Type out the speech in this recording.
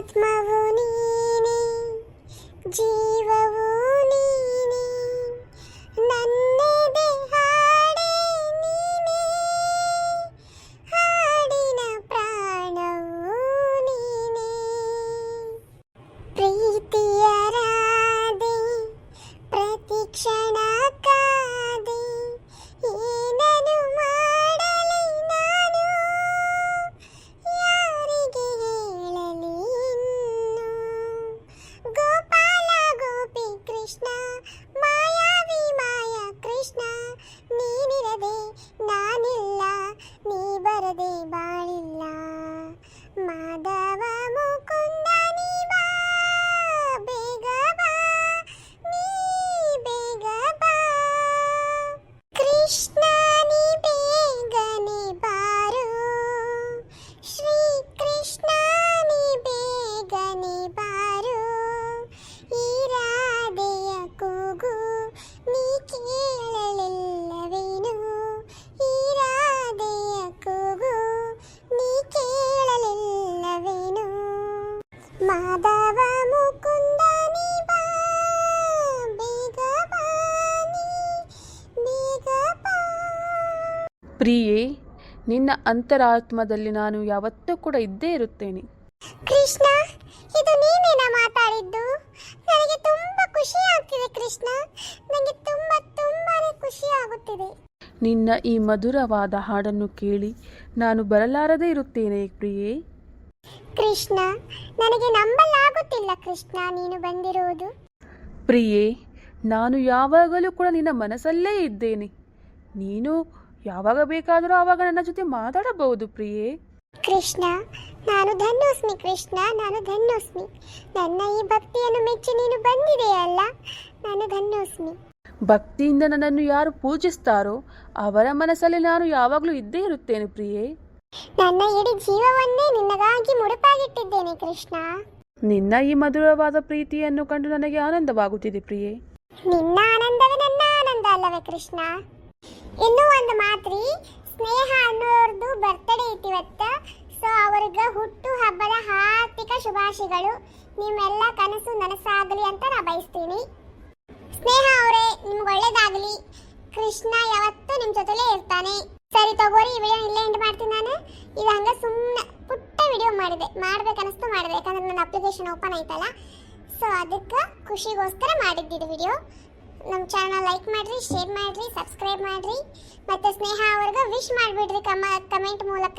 ಆತ್ಮವು ನೀನೆ, ಜೀವವು ನೀನೆ, ನನ್ನೆದೆ ಹಾಡೆ ನೀನೆ, ಹಾಡಿನ ಪ್ರಾಣವು ನೀನೆ. ಪ್ರೀತಿಯ ರಾಧೆ ಪ್ರತಿ ಕ್ಷಣ ಕಾದೆ, ಏನನು ಮಾಡಲಿ ನಾನು, ಯಾರಿಗೆ ಹೇಳಲಿ ಇನ್ನು. ಗೋಪಾಲ ಗೋಪಿ ಕೃಷ್ಣ, ಮಾಯಾವಿ ಮಾಯಾ ಕೃಷ್ಣ, ನೀನಿರದೆ ನಾನಿಲ್ಲ, ನೀ ಬರದೆ ಬಾಳಿಲ್ಲ. ಮಾಧವ ಮುಕುಂದ ನೀ ಬಾ, ಬೇಗ ಬಾ, ನೀ ಬೇಗ ಬಾ. ಕೃಷ್ಣ ನೀ ಬೇಗನೆ ಬಾರು, ಶ್ರೀ ಕೃಷ್ಣ ನೀ ಬೇಗನೆ ಬಾರು. ಈ ರಾಧೆಯ ಕೂಗು ನೀ ಕೇಳಲಿಲ್ಲವೇನು, ಈ ರಾಧೆಯ ಕೂಗು ನೀ ಕೇಳಲಿಲ್ಲವೇನು. ಮಾಧವ ಮುಕುಂದ ನೀ ಬಾ, ಬೇಗ ಬಾ, ನೀ ಬೇಗ ಬಾ. ಪ್ರಿಯೆ, ನಿನ್ನ ಅಂತರಾತ್ಮದಲ್ಲಿ ನಾನು ಯಾವತ್ತೂ ಕೂಡ ಇದ್ದೇ ಇರುತ್ತೇನೆ. ಕೃಷ್ಣ, ಇದು ನೀನೇನಾ ಮಾತಾಡಿದ್ದು? ನನಗೆ ತುಂಬಾ ಖುಷಿ ಆಗ್ತಿದೆ ಕೃಷ್ಣ, ನನಗೆ ತುಂಬಾನೇ ಖುಷಿ ಆಗುತ್ತಿದೆ. ನಿನ್ನ ಈ ಮಧುರವಾದ ಹಾಡನ್ನು ಕೇಳಿ ನಾನು ಬರಲಾರದೇ ಇರುತ್ತೇನೆ ಪ್ರಿಯೆ. ಕೃಷ್ಣ, ನನಗೆ ನಂಬಲಾಗುತ್ತಿಲ್ಲ ಕೃಷ್ಣ ನೀನು ಬಂದಿರುವುದು. ಪ್ರಿಯೆ, ನಾನು ಯಾವಾಗಲೂ ಕೂಡ ನಿನ್ನ ಮನಸ್ಸಲ್ಲೇ ಇದ್ದೇನೆ. ನೀನು ಯಾವಾಗ ಬೇಕಾದರೂ ಆವಾಗ ನನ್ನ ಜೊತೆ ಮಾತಾಡಬಹುದು ಪ್ರಿಯೆ. ಕೃಷ್ಣ, ನಾನು ಧನ್ಯೋಸ್ಮಿ ಕೃಷ್ಣ, ನಾನು ಧನ್ಯೋಸ್ಮಿ. ನನ್ನ ಈ ಭಕ್ತಿಯನ್ನು ಮೆಚ್ಚಿ ನೀನು ಬಂದಿದೆಯಲ್ಲ, ನಾನು ಧನ್ಯೋಸ್ಮಿ. ಭಕ್ತಿಯಿಂದ ನನ್ನನ್ನು ಯಾರು ಪೂಜಿಸ್ತಾರೋ ಅವರ ಮನಸ್ಸಲ್ಲಿ ನಾನು ಯಾವಾಗಲೂ ಇದ್ದೇ ಇರುತ್ತೇನೆ ಪ್ರಿಯೆ. ನನ್ನ ಇಡೀ ಜೀವವನ್ನೇ ನಿನ್ನಗಾಗಿ ಮುಡುಪಾಗಿಟ್ಟಿದ್ದೇನೆ ಕೃಷ್ಣ. ನಿನ್ನ ಈ ಮಧುರವಾದ ಪ್ರೀತಿಯನ್ನು ಕಂಡು ನನಗೆ ಆನಂದವಾಗುತ್ತಿದೆ ಪ್ರಿಯೆ. ನಿನ್ನ ಆನಂದವೇ ನನ್ನ ಆನಂದ ಅಲ್ಲವೇ ಕೃಷ್ಣ? ಇನ್ನೂ ಒಂದು ಮಾತ್ರಿ, ಸ್ನೇಹ ಅನ್ನೋರ್ದು ಬರ್ತ್ಡೇ ಇತ್ತಿವತ್ತು. ಸೊ ಅವ್ರಿಗೆ ಹುಟ್ಟು ಹಬ್ಬದ ಹಾರ್ದಿಕ ಶುಭಾಶಯಗಳು. ನಿಮ್ಮೆಲ್ಲ ಕನಸು ನನಸಾಗಲಿ ಅಂತ ನಾ ಬಯಸ್ತೀನಿ. ಸ್ನೇಹ ಅವರೇ, ನಿಮ್ಗೆ ಒಳ್ಳೇದಾಗಲಿ. ಕೃಷ್ಣ ಯಾವತ್ತೂ ನಿಮ್ಮ ಜೊತೆಲೇ ಇರ್ತಾನೆ. ಸರಿ ತಗೋರಿ, ಈ ವಿಡಿಯೋ ಇಲ್ಲೇ ಎಂಡ್ ಮಾಡ್ತೀನಿ ನಾನು. ಇದು ಹಂಗೆ ಸುಮ್ಮನೆ ಪುಟ್ಟ ವಿಡಿಯೋ ಮಾಡ್ಬೇಕನ್ನಿಸ್ತು ಮಾಡಿದೆ, ಯಾಕಂದ್ರೆ ನನ್ನ ಅಪ್ಲಿಕೇಶನ್ ಓಪನ್ ಆಯ್ತಲ್ಲ. ಸೊ ಅದಕ್ಕೆ ಖುಷಿಗೋಸ್ಕರ ಮಾಡಿದ್ದಿದ್ದು ವಿಡಿಯೋ. ನಮ್ಮ ಚಾನಲ್ ಲೈಕ್ ಮಾಡಿರಿ, ಶೇರ್ ಮಾಡಿರಿ, ಸಬ್ಸ್ಕ್ರೈಬ್ ಮಾಡಿರಿ. ಮತ್ತು ಸ್ನೇಹ ಅವ್ರಿಗೆ ವಿಶ್ ಮಾಡಿಬಿಡ್ರಿ ಕಮೆಂಟ್ ಮೂಲಕ.